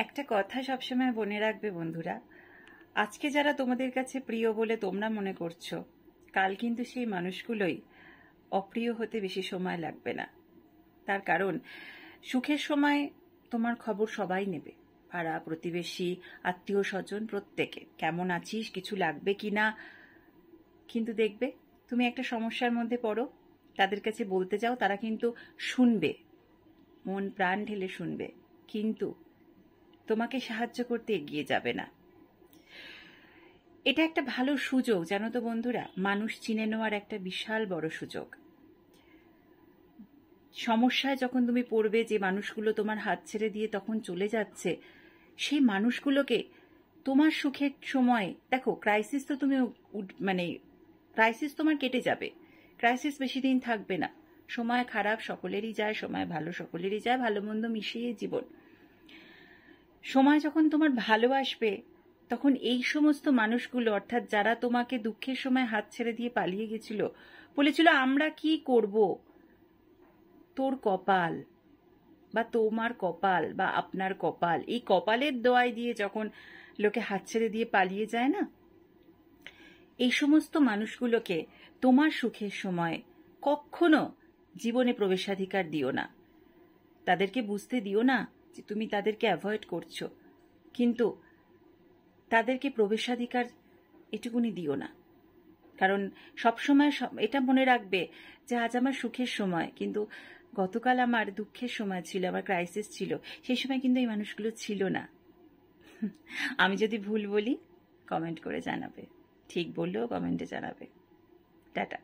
একটা কথা সবসময় মনে রাখবে বন্ধুরা, আজকে যারা তোমাদের কাছে প্রিয় বলে তোমরা মনে করছো, কাল কিন্তু সেই মানুষগুলোই অপ্রিয় হতে বেশি সময় লাগবে না। তার কারণ সুখের সময় তোমার খবর সবাই নেবে, পাড়া প্রতিবেশী আত্মীয় স্বজন প্রত্যেকে, কেমন আছিস, কিছু লাগবে কিনা। কিন্তু দেখবে তুমি একটা সমস্যার মধ্যে পড়ো, তাদের কাছে বলতে যাও, তারা কিন্তু শুনবে, মন প্রাণ ঢেলে শুনবে, কিন্তু তোমাকে সাহায্য করতে এগিয়ে যাবে না। এটা একটা ভালো সুযোগ, জানো তো বন্ধুরা, মানুষ চিনে নেওয়ার একটা বিশাল বড় সুযোগ। সমস্যায় যখন তুমি পড়বে, যে মানুষগুলো তোমার হাত ছেড়ে দিয়ে তখন চলে যাচ্ছে, সেই মানুষগুলোকে তোমার সুখের সময় দেখো, ক্রাইসিস তো তুমি ক্রাইসিস তোমার কেটে যাবে, ক্রাইসিস বেশি দিন থাকবে না। সময় খারাপ সকলেরই যায়, সময় ভালো সকলেরই যায়, ভালো মন্দ মিশিয়ে জীবন। সময় যখন তোমার ভালো আসবে, তখন এই সমস্ত মানুষগুলো, অর্থাৎ যারা তোমাকে দুঃখের সময় হাত ছেড়ে দিয়ে পালিয়ে গেছিল, বলেছিল আমরা কি করব, তোর কপাল বা তোমার কপাল বা আপনার কপাল, এই কপালের দোয়াই দিয়ে যখন লোকে হাত ছেড়ে দিয়ে পালিয়ে যায় না, এই সমস্ত মানুষগুলোকে তোমার সুখের সময় কখনো জীবনে প্রবেশাধিকার দিও না। তাদেরকে বুঝতে দিও না যে তুমি তাদেরকে অ্যাভয়েড করছো, কিন্তু তাদেরকে প্রবেশাধিকার এটুকুনি দিও না। কারণ সবসময় এটা মনে রাখবে যে আজ আমার সুখের সময়, কিন্তু গতকাল আমার দুঃখের সময় ছিল, আমার ক্রাইসিস ছিল, সেই সময় কিন্তু এই মানুষগুলো ছিল না। আমি যদি ভুল বলি কমেন্ট করে জানাবে, ঠিক বললেও কমেন্টে জানাবে। টাটা।